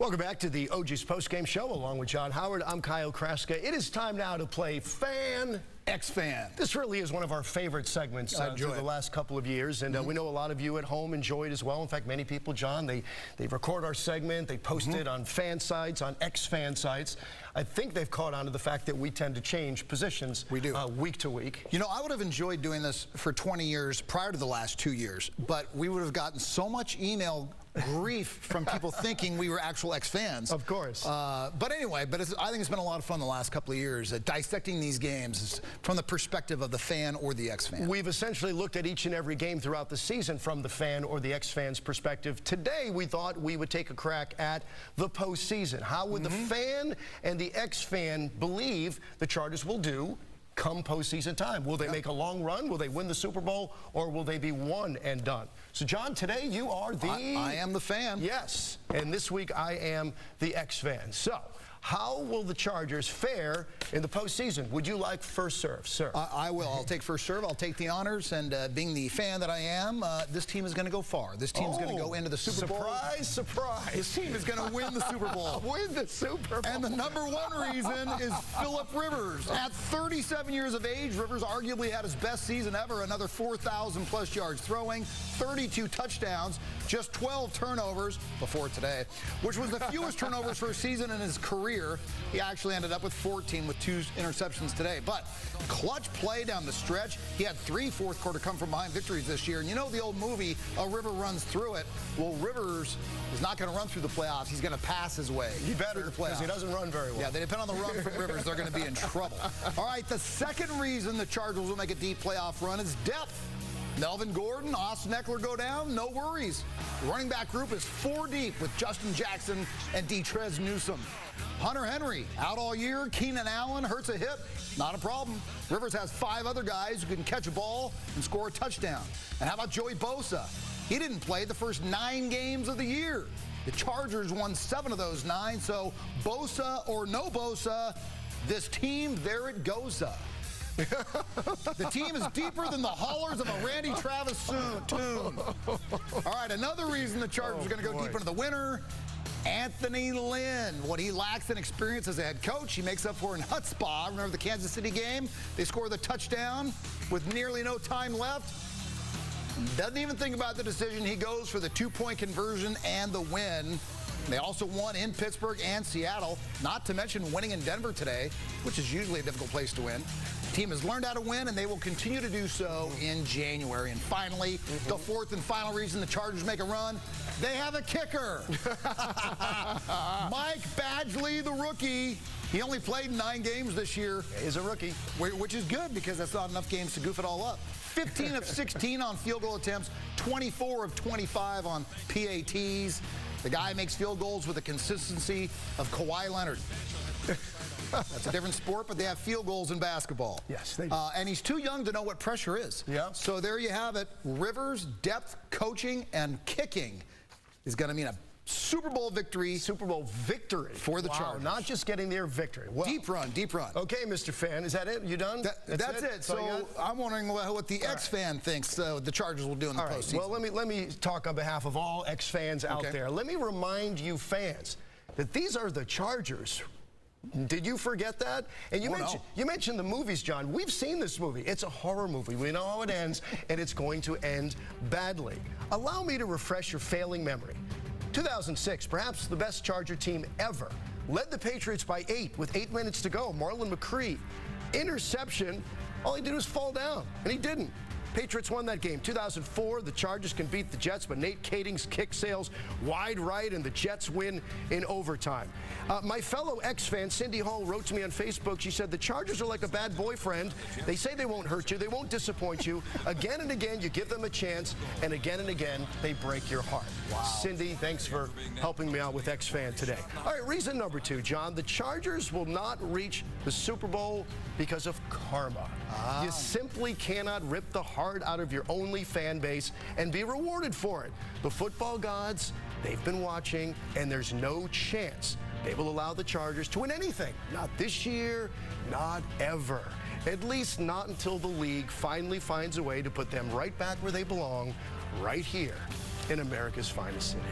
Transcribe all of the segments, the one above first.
Welcome back to the OG's postgame show along with John Howard. I'm Kyle Kraska. It is time now to play Fan X-Fan. This really is one of our favorite segments through the last couple of years, and we know a lot of you at home enjoy it as well. In fact, many people, John, they record our segment, they post it on fan sites, on X-Fan sites. I think they've caught on to the fact that we tend to change positions week to week. You know, I would have enjoyed doing this for 20 years prior to the last 2 years, but we would have gotten so much email grief from people thinking we were actual X-fans. Of course. But anyway, I think it's been a lot of fun the last couple of years dissecting these games from the perspective of the fan or the X-fan. We've essentially looked at each and every game throughout the season from the fan or the X-fan's perspective. Today, we thought we would take a crack at the postseason. How would the fan and the X-fan believe the Chargers will do come postseason time? Will they make a long run? Will they win the Super Bowl? Or will they be one and done? So, John, today you are the... I am the fan. Yes. And this week I am the X-fan. So, how will the Chargers fare in the postseason? Would you like first serve, sir? I will. I'll take first serve. I'll take the honors. And being the fan that I am, this team is going to go far. This team is going to go into the Super Bowl. Surprise, surprise. This team is going to win the Super Bowl. Win the Super Bowl. And the #1 reason is Philip Rivers. At 37 years of age, Rivers arguably had his best season ever. Another 4,000+ yards throwing, 32 touchdowns, just 12 turnovers before today, which was the fewest turnovers for a season in his career. He actually ended up with 14 with 2 interceptions today. But clutch play down the stretch. He had 3 fourth-quarter come-from-behind victories this year. And you know the old movie, A River Runs Through It? Well, Rivers is not going to run through the playoffs. He's going to pass his way. He better, because he doesn't run very well. Yeah, they depend on the run from Rivers. They're going to be in trouble. All right, the second reason the Chargers will make a deep playoff run is depth. Melvin Gordon, Austin Eckler go down, no worries. The running back group is 4 deep with Justin Jackson and Detrez Newsome. Hunter Henry, out all year. Keenan Allen hurts a hip, not a problem. Rivers has 5 other guys who can catch a ball and score a touchdown. And how about Joey Bosa? He didn't play the first 9 games of the year. The Chargers won 7 of those 9, so Bosa or no Bosa, this team, there it goes. The team is deeper than the hollers of a Randy Travis tune. All right, another reason the Chargers are going to go deep into the winter, Anthony Lynn. What he lacks in experience as a head coach, he makes up for in chutzpah. Remember the Kansas City game? They scored the touchdown with nearly no time left. Doesn't even think about the decision. He goes for the 2-point conversion and the win. They also won in Pittsburgh and Seattle, not to mention winning in Denver today, which is usually a difficult place to win. The team has learned how to win, and they will continue to do so in January. And finally, the fourth and final reason the Chargers make a run, they have a kicker. Mike Badgley, the rookie. He only played 9 games this year. He's a rookie. Which is good because that's not enough games to goof it all up. 15 of 16 on field goal attempts, 24 of 25 on PATs. The guy makes field goals with the consistency of Kawhi Leonard. That's a different sport, but they have field goals in basketball. Yes, they do. And he's too young to know what pressure is. Yeah. So there you have it. Rivers, depth, coaching, and kicking is going to mean a Super Bowl victory. Super Bowl victory for the Chargers. Not just getting their victory. Well, deep run, deep run. Okay, Mr. Fan, is that it? You done? That's it. So I'm wondering what the X-fan thinks the Chargers will do in the postseason. Well, let me talk on behalf of all X-fans out there. Let me remind you fans that these are the Chargers. Did you forget that? And you mentioned the movies, John. We've seen this movie. It's a horror movie. We know how it ends, and it's going to end badly. Allow me to refresh your failing memory. 2006, perhaps the best Charger team ever, led the Patriots by 8 with 8 minutes to go. Marlon McCree, interception. All he did was fall down, and he didn't. Patriots won that game. 2004, the Chargers can beat the Jets, but Nate Kading's kick sails wide right, and the Jets win in overtime. My fellow X-fan, Cindy Hall, wrote to me on Facebook. She said, the Chargers are like a bad boyfriend. They say they won't hurt you. They won't disappoint you. Again and again, you give them a chance, and again, they break your heart. Wow. Cindy, thanks for helping me out with X-Fan today. All right, reason number 2, John. The Chargers will not reach the Super Bowl because of karma. You simply cannot rip the heart out of your only fan base and be rewarded for it. The football gods, they've been watching, and there's no chance they will allow the Chargers to win anything. Not this year, not ever. At least not until the league finally finds a way to put them right back where they belong, right here in America's finest city.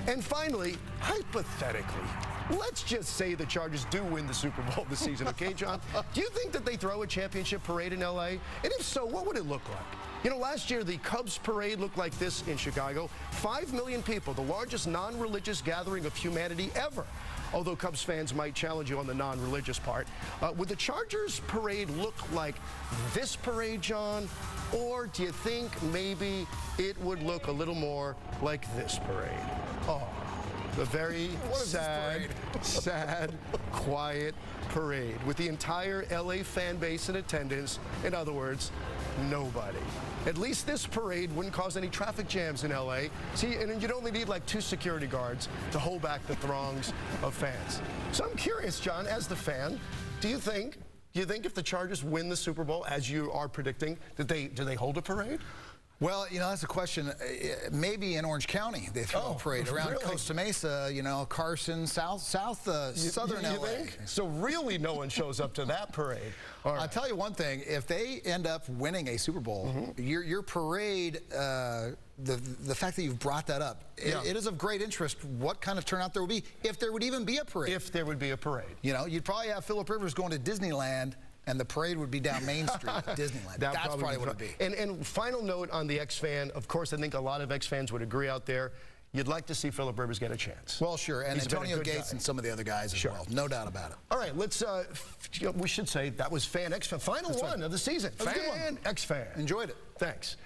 And finally, hypothetically, let's just say the Chargers do win the Super Bowl this season, okay, John? Do you think that they throw a championship parade in L.A.? And if so, what would it look like? You know, last year, the Cubs parade looked like this in Chicago. 5 million people, the largest non-religious gathering of humanity ever. Although Cubs fans might challenge you on the non-religious part. Would the Chargers parade look like this parade, John? Or do you think maybe it would look a little more like this parade? Oh, the very sad, quiet parade with the entire LA fan base in attendance. In other words, nobody. At least this parade wouldn't cause any traffic jams in LA. See, and you'd only need like 2 security guards to hold back the throngs of fans. So I'm curious, John, as the fan, do you think if the Chargers win the Super Bowl, as you are predicting, do they hold a parade? Well, you know, that's a question. Maybe in Orange County they throw a parade around really? Costa Mesa, you know, Carson, southern LA. Think? So really no one shows up to that parade. Right. I'll tell you one thing, if they end up winning a Super Bowl, your parade, the fact that you've brought that up, it is of great interest what kind of turnout there will be, if there would even be a parade. If there would be a parade. You know, you'd probably have Phillip Rivers going to Disneyland, and the parade would be down Main Street at Disneyland. That's probably what it would be. And final note on the X-Fan, of course, I think a lot of X-fans would agree out there. You'd like to see Phillip Rivers get a chance. Well, sure, and Antonio Gates and some of the other guys as well. No doubt about it. All right, let's, we should say that was Fan X-Fan. Final one of the season. Fan X-Fan. Enjoyed it. Thanks.